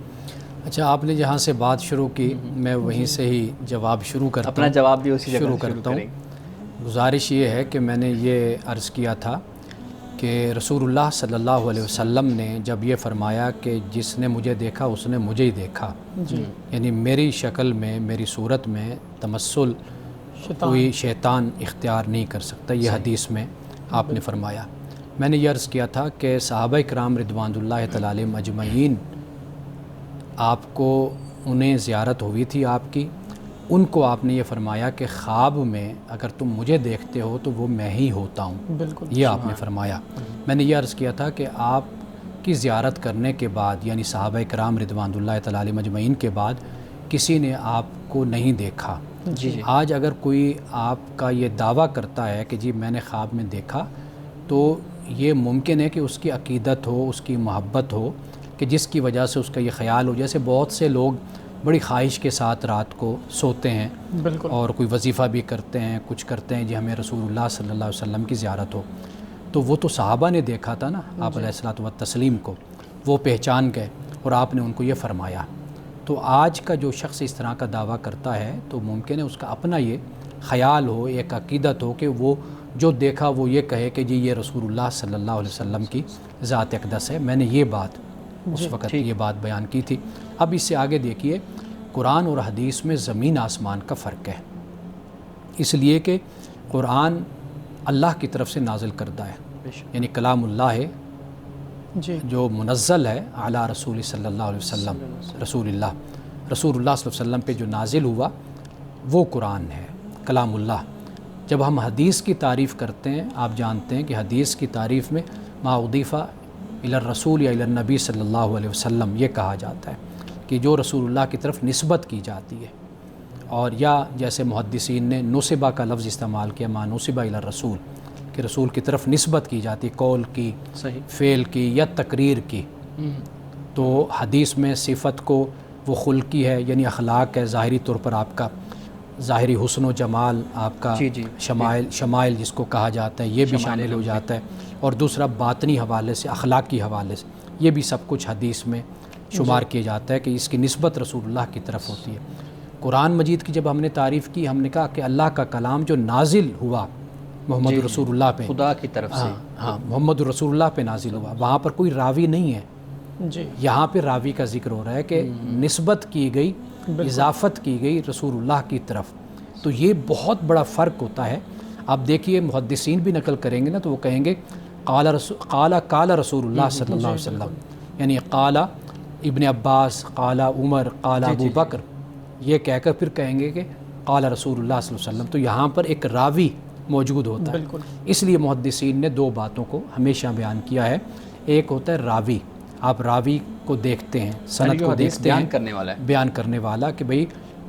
اچھا، آپ نے جہاں سے بات شروع کی میں وہیں سے ہی جواب شروع کرتا ہوں. اپنا جواب بھی اسی جگہ شروع کرتا ہوں. گزارش یہ ہے کہ میں نے یہ عرض کیا تھا کہ رسول اللہ صلی اللہ علیہ وسلم نے جب یہ فرمایا کہ جس نے مجھے دیکھا اس نے مجھے ہی دیکھا، یعنی میری شکل میں، میری صورت میں تمثل کوئی شیطان اختیار نہیں کر سکتا، یہ حدیث میں آپ نے فرمایا. میں نے یہ عرض کیا تھا کہ صحابہ کرام رضوان اللہ تعالی علیہم اجمعین آپ کو انہیں زیارت ہوئی تھی آپ کی، ان کو آپ نے یہ فرمایا کہ خواب میں اگر تم مجھے دیکھتے ہو تو وہ میں ہی ہوتا ہوں، بالکل یہ آپ نے فرمایا۔ میں نے یہ عرض کیا تھا کہ آپ کی زیارت کرنے کے بعد، یعنی صحابہ کرام رضوان اللہ تعالی علیہم اجمعین کے بعد کسی نے آپ کو نہیں دیکھا۔ جی آج اگر کوئی آپ کا یہ دعویٰ کرتا ہے کہ جی میں نے خواب میں دیکھا، تو یہ ممکن ہے کہ اس کی عقیدت ہو، اس کی محبت ہو، کہ جس کی وجہ سے اس کا یہ خیال ہو، جیسے بہت سے لوگ بڑی خواہش کے ساتھ رات کو سوتے ہیں بالکل، اور کوئی وظیفہ بھی کرتے ہیں، کچھ کرتے ہیں جی ہمیں رسول اللہ صلی اللہ علیہ وسلم کی زیارت ہو، تو وہ تو صحابہ نے دیکھا تھا نا آپ علیہ الصلوۃ والتسلیم کو، وہ پہچان گئے اور آپ نے ان کو یہ فرمایا۔ تو آج کا جو شخص اس طرح کا دعویٰ کرتا ہے تو ممکن ہے اس کا اپنا یہ خیال ہو، ایک عقیدت ہو کہ وہ جو دیکھا وہ یہ کہے کہ جی یہ رسول اللہ صلی اللہ علیہ وسلم کی ذات اقدس ہے۔ میں نے یہ بات اس وقت یہ بات بیان کی تھی۔ اب اس سے آگے دیکھیے، قرآن اور حدیث میں زمین آسمان کا فرق ہے، اس لیے کہ قرآن اللہ کی طرف سے نازل کردہ ہے، یعنی کلام اللہ ہے جی جو منزل ہے اعلیٰ رسول صلی اللہ علیہ وسلم، رسول اللہ صلی اللہ علیہ وسلم پہ جو نازل ہوا وہ قرآن ہے، کلام اللہ۔ جب ہم حدیث کی تعریف کرتے ہیں، آپ جانتے ہیں کہ حدیث کی تعریف میں ما اضیفہ الی الرسول یا الی النبی صلی اللہ علیہ وسلم یہ کہا جاتا ہے کہ جو رسول اللہ کی طرف نسبت کی جاتی ہے، اور یا جیسے محدثین نے نسبہ کا لفظ استعمال کیا، ما نسبہ الی الرسول، کہ رسول کی طرف نسبت کی جاتی، قول کی، فعل کی یا تقریر کی۔ تو حدیث میں صفت کو وہ خلقی ہے، یعنی اخلاق ہے، ظاہری طور پر آپ کا ظاہری حسن و جمال، آپ کا شمائل جس کو کہا جاتا ہے، یہ بھی شامل ہو جاتا ہے، اور دوسرا باطنی حوالے سے، اخلاقی حوالے سے، یہ بھی سب کچھ حدیث میں شمار کیا جاتا ہے کہ اس کی نسبت رسول اللہ کی طرف ہوتی ہے۔ قرآن مجید کی جب ہم نے تعریف کی، ہم نے کہا کہ اللہ کا کلام جو نازل ہوا محمد رسول اللہ پہ، خدا کی طرف سے، ہاں محمد رسول اللہ پہ نازل ہوا، وہاں پر کوئی راوی نہیں ہے، جی یہاں پہ راوی کا ذکر ہو رہا ہے کہ نسبت کی گئی، اضافت کی گئی رسول اللہ کی طرف۔ تو یہ بہت بڑا فرق ہوتا ہے۔ آپ دیکھیے محدثین بھی نقل کریں گے نا تو وہ کہیں گے قال رسول اللہ صلی اللہ علیہ وسلم، یعنی قال ابن عباس، قال عمر، قال ابو بکر، یہ کہہ کر پھر کہیں گے کہ قال رسول اللہ صلی اللہ علیہ وسلم، تو یہاں پر ایک راوی موجود ہوتا ہے۔ اس لیے محدثین نے دو باتوں کو ہمیشہ بیان کیا ہے، ایک ہوتا ہے راوی، آپ راوی کو دیکھتے ہیں، سند کو دیکھتے ہیں، بیان کرنے والا کہ بھئی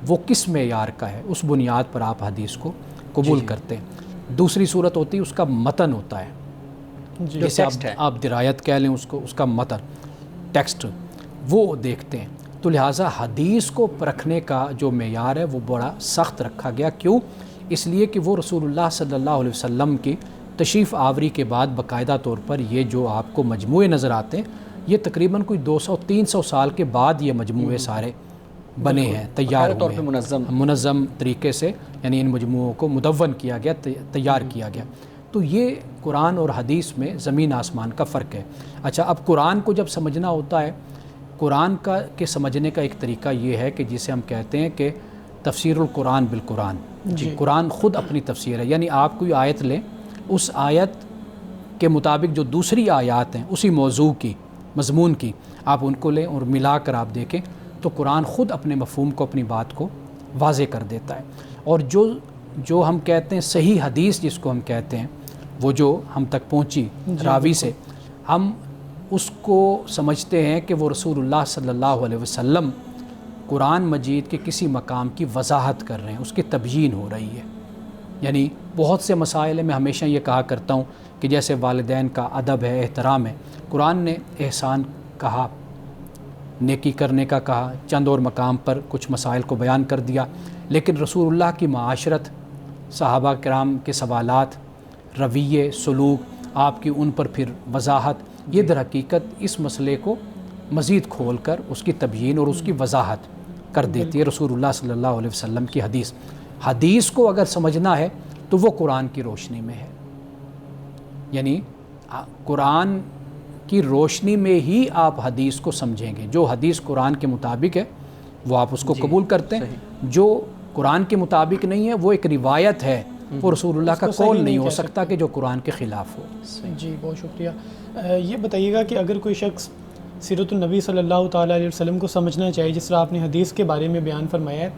وہ کس معیار کا ہے، اس بنیاد پر آپ حدیث کو قبول کرتے ہیں۔ دوسری صورت ہوتی ہے اس کا متن ہوتا ہے، جیسے آپ درایت کہہ لیں اس کو، اس کا متن، ٹیکسٹ، وہ دیکھتے ہیں۔ تو لہٰذا حدیث کو پرکھنے کا جو معیار ہے وہ بڑا سخت رکھا گیا۔ کیوں؟ اس لیے کہ وہ رسول اللہ صلی اللہ علیہ وسلم کی تشریف آوری کے بعد باقاعدہ طور پر یہ جو آپ کو مجموعے نظر آتے ہیں، یہ تقریباً کوئی 200-300 سال کے بعد یہ مجموعے سارے بنے ہیں، تیار ہوئے ہیں، منظم طریقے سے، یعنی ان مجموعوں کو مدون کیا گیا، تیار کیا گیا۔ تو یہ قرآن اور حدیث میں زمین آسمان کا فرق ہے۔ اچھا، اب قرآن کو جب سمجھنا ہوتا ہے، قرآن کے سمجھنے کا ایک طریقہ یہ ہے کہ جسے ہم کہتے ہیں کہ تفسیر القرآن بالقرآن، قرآن خود اپنی تفسیر ہے، یعنی آپ کوئی آیت لیں، اس آیت کے مطابق جو دوسری آیات ہیں اسی موضوع کی، مضمون کی، آپ ان کو لیں اور ملا کر آپ دیکھیں تو قرآن خود اپنے مفہوم کو، اپنی بات کو واضح کر دیتا ہے۔ اور جو ہم کہتے ہیں صحیح حدیث جس کو ہم کہتے ہیں، وہ جو ہم تک پہنچی راوی سے، ہم اس کو سمجھتے ہیں کہ وہ رسول اللہ صلی اللہ علیہ وسلم قرآن مجید کے کسی مقام کی وضاحت کر رہے ہیں، اس کی تبیین ہو رہی ہے۔ یعنی بہت سے مسائل میں ہمیشہ یہ کہا کرتا ہوں کہ جیسے والدین کا ادب ہے، احترام ہے، قرآن نے احسان کہا، نیکی کرنے کا کہا، چند اور مقام پر کچھ مسائل کو بیان کر دیا، لیکن رسول اللہ کی معاشرت، صحابہ کرام کے سوالات، رویے، سلوک، آپ کی ان پر پھر وضاحت، یہ در حقیقت اس مسئلے کو مزید کھول کر اس کی تبیین اور اس کی وضاحت کر دیتی ہے رسول اللہ صلی اللہ علیہ وسلم کی حدیث۔ حدیث کو اگر سمجھنا ہے تو وہ قرآن کی روشنی میں ہے، یعنی قرآن کی روشنی میں ہی آپ حدیث کو سمجھیں گے۔ جو حدیث قرآن کے مطابق ہے وہ آپ اس کو قبول کرتے ہیں، جو قرآن کے مطابق نہیں ہے وہ ایک روایت ہے، وہ رسول اللہ کا قول نہیں ہو سکتا کہ جو قرآن کے خلاف ہو۔ جی بہت شکریہ۔ یہ بتائیے گا کہ اگر کوئی شخص سیرت النبی صلی اللہ تعالیٰ علیہ وسلم کو سمجھنا چاہیے، جس طرح آپ نے حدیث کے بارے میں بیان فرمایا ہے.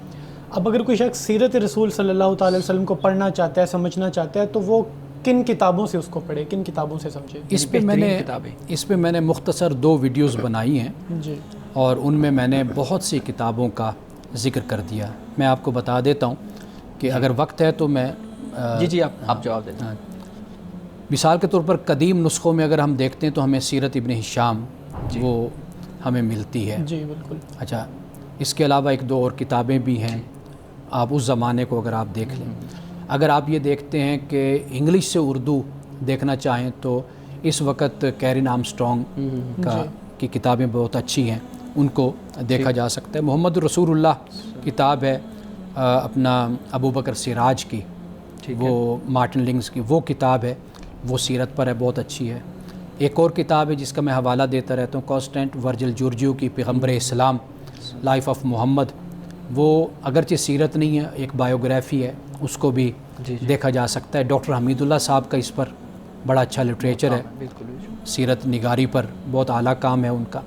اب اگر کوئی شخص سیرت رسول صلی اللہ تعالیٰ علیہ وسلم کو پڑھنا چاہتا ہے، سمجھنا چاہتا ہے، تو وہ کن کتابوں سے اس کو پڑھے، کن کتابوں سے سمجھے؟ اس پہ میں نے مختصر 2 ویڈیوز بنائی ہیں جی، اور ان میں میں نے بہت سی کتابوں کا ذکر کر دیا. میں آپ کو بتا دیتا ہوں کہ اگر وقت ہے تو میں جی آپ جواب دیں. مثال کے طور پر قدیم نسخوں میں اگر ہم دیکھتے ہیں تو ہمیں سیرت ابن ہشام وہ ہمیں ملتی ہے. جی بالکل. اچھا، اس کے علاوہ 1-2 اور کتابیں بھی ہیں. آپ اس زمانے کو اگر آپ دیکھ لیں، اگر آپ یہ دیکھتے ہیں کہ انگلش سے اردو دیکھنا چاہیں تو اس وقت کیرن آرمسٹرانگ کی کتابیں بہت اچھی ہیں، ان کو دیکھا جا سکتا ہے. محمد رسول اللہ کتاب ہے اپنا ابو بکر سراج کی، وہ مارٹن لنگز کی وہ کتاب ہے، وہ سیرت پر ہے، بہت اچھی ہے. ایک اور کتاب ہے جس کا میں حوالہ دیتا رہتا ہوں، کانسٹینٹ ورجل جورجیو کی پیغمبر اسلام لائف آف محمد. وہ اگرچہ سیرت نہیں ہے، ایک بایوگرافی ہے، اس کو بھی دیکھا جا سکتا ہے. ڈاکٹر حمید اللہ صاحب کا اس پر بڑا اچھا لٹریچر ہے، سیرت نگاری پر بہت اعلیٰ کام ہے ان کا.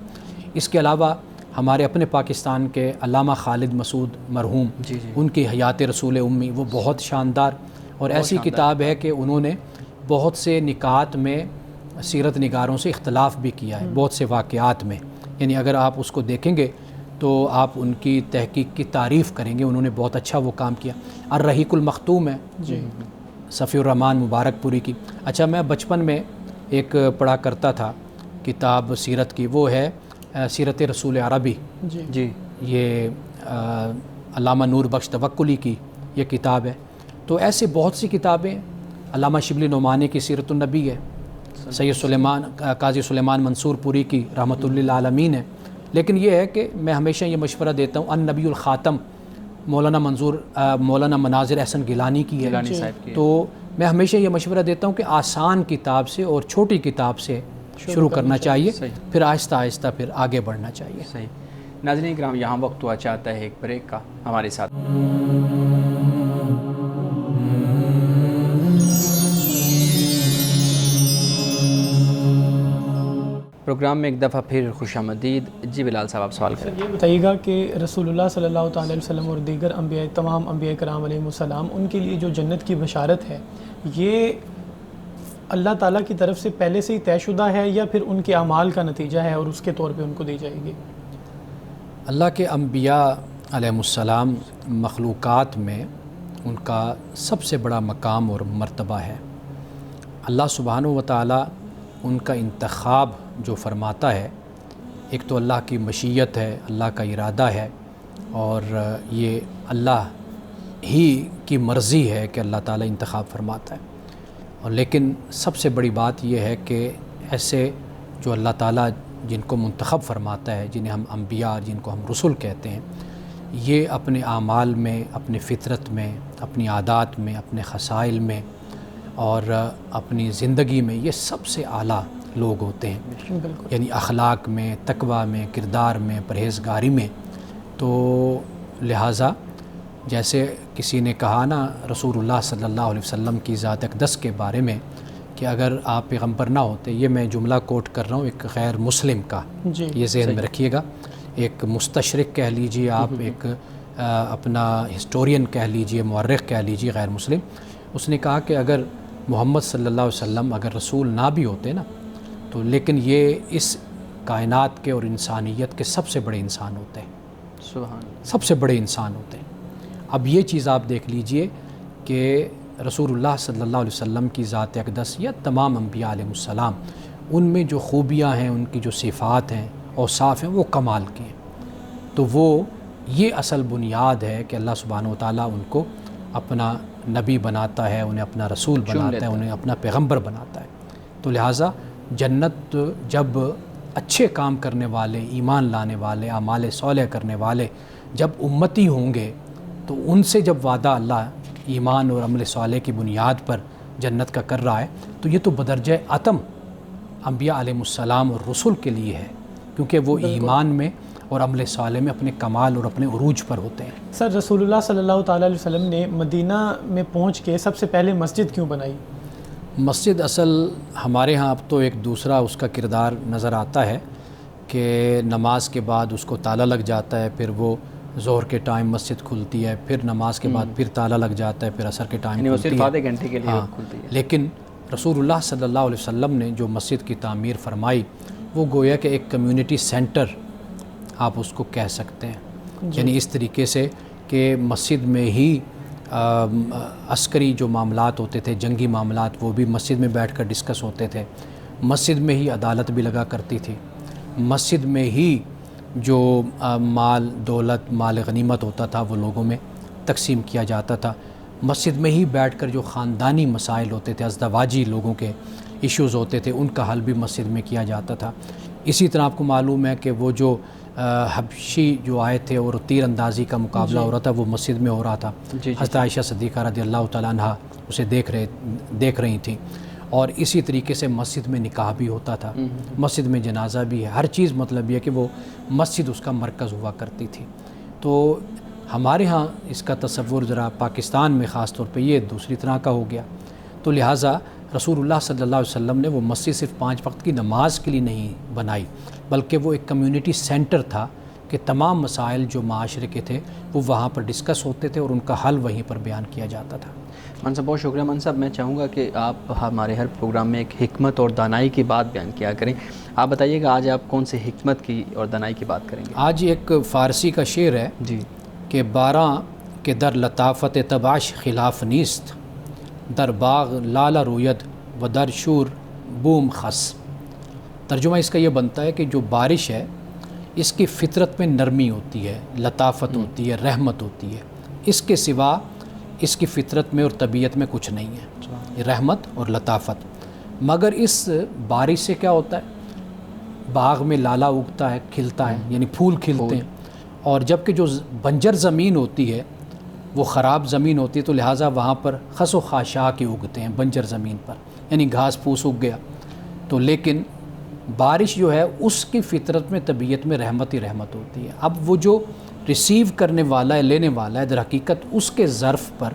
اس کے علاوہ ہمارے اپنے پاکستان کے علامہ خالد مسعود مرحوم، ان کی حیات رسول امی وہ بہت شاندار اور ایسی کتاب ہے کہ انہوں نے بہت سے نکات میں سیرت نگاروں سے اختلاف بھی کیا ہے، بہت سے واقعات میں. یعنی اگر آپ اس کو دیکھیں گے تو آپ ان کی تحقیق کی تعریف کریں گے، انہوں نے بہت اچھا وہ کام کیا. الرحیق المختوم ہے صفی الرحمان مبارک پوری کی. اچھا، میں بچپن میں ایک پڑھا کرتا تھا کتاب سیرت کی، وہ ہے سیرت رسول عربی. جی یہ علامہ نور بخش توکلی کی یہ کتاب ہے. تو ایسے بہت سی کتابیں، علامہ شبلی نعمانی کی سیرت النبی ہے، سید سلیمان قاضی سلیمان منصور پوری کی رحمۃ للعالمین ہے. لیکن یہ ہے کہ میں ہمیشہ یہ مشورہ دیتا ہوں، النبی الخاتم مولانا مناظر احسن گیلانی کی ہے. تو میں ہمیشہ یہ مشورہ دیتا ہوں کہ آسان کتاب سے اور چھوٹی کتاب سے شروع کرنا چاہیے، پھر آہستہ آہستہ پھر آگے بڑھنا چاہیے. صحیح. ناظرین کرام، یہاں وقت ہوا چاہتا ہے ایک بریک کا. ہمارے ساتھ پروگرام میں ایک دفعہ پھر خوش آمدید. جی بلال صاحب، آپ سوال کریں. یہ بتائیے گا کہ رسول اللہ صلی اللہ تعالیٰ علیہ وسلم اور دیگر انبیاء، تمام انبیاء کرام علیہ السلام، ان کے لیے جو جنت کی بشارت ہے، یہ اللہ تعالیٰ کی طرف سے پہلے سے ہی طے شدہ ہے یا پھر ان کے اعمال کا نتیجہ ہے اور اس کے طور پہ ان کو دی جائے گی؟ اللہ کے انبیاء علیہ السلام مخلوقات میں ان کا سب سے بڑا مقام اور مرتبہ ہے. اللہ سبحانہ و تعالیٰ ان کا انتخاب جو فرماتا ہے، ایک تو اللہ کی مشیت ہے، اللہ کا ارادہ ہے، اور یہ اللہ ہی کی مرضی ہے کہ اللہ تعالیٰ انتخاب فرماتا ہے. اور لیکن سب سے بڑی بات یہ ہے کہ ایسے جو اللہ تعالیٰ جن کو منتخب فرماتا ہے، جنہیں ہم انبیاء، جن کو ہم رسول کہتے ہیں، یہ اپنے اعمال میں، اپنے فطرت میں، اپنی عادات میں، اپنے خصائل میں اور اپنی زندگی میں یہ سب سے اعلیٰ لوگ ہوتے ہیں. یعنی اخلاق میں، تقویٰ میں، کردار میں، پرہیزگاری میں. تو لہٰذا جیسے کسی نے کہا نا رسول اللہ صلی اللہ علیہ وسلم کی ذات اقدس کے بارے میں کہ اگر آپ پیغمبر نہ ہوتے، یہ میں جملہ کوٹ کر رہا ہوں ایک غیر مسلم کا، یہ ذہن میں رکھیے گا، ایک مستشرق کہہ لیجئے آپ، ایک اپنا ہسٹورین کہہ لیجئے، مورخ کہہ لیجئے، غیر مسلم. اس نے کہا کہ اگر محمد صلی اللہ علیہ وسلم اگر رسول نہ بھی ہوتے نا تو لیکن یہ اس کائنات کے اور انسانیت کے سب سے بڑے انسان ہوتے ہیں. سبحان، سب سے بڑے انسان ہوتے ہیں. اب یہ چیز آپ دیکھ لیجئے کہ رسول اللہ صلی اللہ علیہ وسلم کی ذات اقدس یا تمام انبیاء علیہ السلام، ان میں جو خوبیاں ہیں، ان کی جو صفات ہیں، اوصاف ہیں، وہ کمال کی ہیں. تو وہ یہ اصل بنیاد ہے کہ اللہ سبحانہ و تعالیٰ ان کو اپنا نبی بناتا ہے، انہیں اپنا رسول بناتا ہے، انہیں اپنا پیغمبر بناتا ہے. تو لہٰذا جنت جب اچھے کام کرنے والے، ایمان لانے والے، اعمال صالح کرنے والے جب امتی ہوں گے تو ان سے جب وعدہ اللہ ایمان اور عمل صالح کی بنیاد پر جنت کا کر رہا ہے تو یہ تو بدرجہ عتم انبیاء علیہ السلام اور رسول کے لیے ہے، کیونکہ وہ ایمان میں اور عمل صالح میں اپنے کمال اور اپنے عروج پر ہوتے ہیں. سر، رسول اللہ صلی اللہ تعالیٰ علیہ وسلم نے مدینہ میں پہنچ کے سب سے پہلے مسجد کیوں بنائی؟ مسجد اصل ہمارے ہاں اب تو ایک دوسرا اس کا کردار نظر آتا ہے کہ نماز کے بعد اس کو تالا لگ جاتا ہے، پھر وہ ظہر کے ٹائم مسجد کھلتی ہے، پھر نماز کے بعد پھر تالا لگ جاتا ہے، پھر عصر کے ٹائم یعنی وہ کھلتی صرف ہے۔ آدھے گھنٹے کے لیے کھلتی ہے۔ لیکن رسول اللہ صلی اللہ علیہ وسلم نے جو مسجد کی تعمیر فرمائی وہ گویا کہ ایک کمیونٹی سینٹر آپ اس کو کہہ سکتے ہیں، یعنی اس طریقے سے کہ مسجد میں ہی عسکری جو معاملات ہوتے تھے، جنگی معاملات، وہ بھی مسجد میں بیٹھ کر ڈسکس ہوتے تھے، مسجد میں ہی عدالت بھی لگا کرتی تھی، مسجد میں ہی جو مال دولت مال غنیمت ہوتا تھا وہ لوگوں میں تقسیم کیا جاتا تھا، مسجد میں ہی بیٹھ کر جو خاندانی مسائل ہوتے تھے، ازدواجی لوگوں کے ایشوز ہوتے تھے، ان کا حل بھی مسجد میں کیا جاتا تھا۔ اسی طرح آپ کو معلوم ہے کہ وہ جو حبشی جو آئے تھے اور تیر اندازی کا مقابلہ ہو رہا تھا وہ مسجد میں ہو رہا تھا۔ حضرت عائشہ صدیقہ رضی اللہ تعالیٰ عنہ اسے دیکھ رہی تھیں، اور اسی طریقے سے مسجد میں نکاح بھی ہوتا تھا، مسجد میں جنازہ بھی ہے، ہر چیز مطلب یہ کہ وہ مسجد اس کا مرکز ہوا کرتی تھی۔ تو ہمارے ہاں اس کا تصور ذرا پاکستان میں خاص طور پہ یہ دوسری طرح کا ہو گیا، تو لہٰذا رسول اللہ صلی اللہ علیہ وسلم نے وہ مسجد صرف 5 وقت کی نماز کے لیے نہیں بنائی، بلکہ وہ ایک کمیونٹی سینٹر تھا کہ تمام مسائل جو معاشرے کے تھے وہ وہاں پر ڈسکس ہوتے تھے اور ان کا حل وہیں پر بیان کیا جاتا تھا۔ من صاحب بہت شکریہ۔ من صاحب میں چاہوں گا کہ آپ ہمارے ہر پروگرام میں ایک حکمت اور دانائی کی بات بیان کیا کریں، آپ بتائیے گا آج آپ کون سے حکمت کی اور دانائی کی بات کریں گے؟ آج ایک فارسی کا شعر ہے جی کہ 12 کے در لطافت تباش خلاف نیست، در باغ لالا روید و در شور بوم خس۔ ترجمہ اس کا یہ بنتا ہے کہ جو بارش ہے اس کی فطرت میں نرمی ہوتی ہے، لطافت ہوتی ہے، رحمت ہوتی ہے، اس کے سوا اس کی فطرت میں اور طبیعت میں کچھ نہیں ہے، یہ رحمت اور لطافت۔ مگر اس بارش سے کیا ہوتا ہے، باغ میں لالا اگتا ہے، کھلتا ہے، یعنی پھول کھلتے ہیں، اور جب کہ جو بنجر زمین ہوتی ہے وہ خراب زمین ہوتی ہے، تو لہٰذا وہاں پر خس و خاشاک اگتے ہیں بنجر زمین پر، یعنی گھاس پھوس اگ گیا۔ تو لیکن بارش جو ہے اس کی فطرت میں طبیعت میں رحمت ہی رحمت ہوتی ہے۔ اب وہ جو ریسیو کرنے والا ہے، لینے والا ہے، در حقیقت اس کے ظرف پر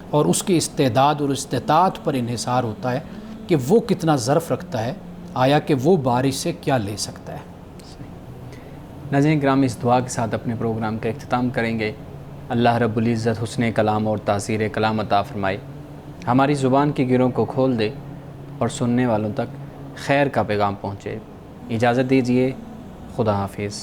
اور اس کی استعداد اور استطاعت پر انحصار ہوتا ہے کہ وہ کتنا ظرف رکھتا ہے، آیا کہ وہ بارش سے کیا لے سکتا ہے۔ ناظرین کرام، اس دعا کے ساتھ اپنے پروگرام کا اختتام کریں گے۔ اللہ رب العزت حسن کلام اور تاثیر کلام عطا فرمائے، ہماری زبان کی گروں کو کھول دے اور سننے والوں تک خیر کا پیغام پہنچے۔ اجازت دیجیے، خدا حافظ۔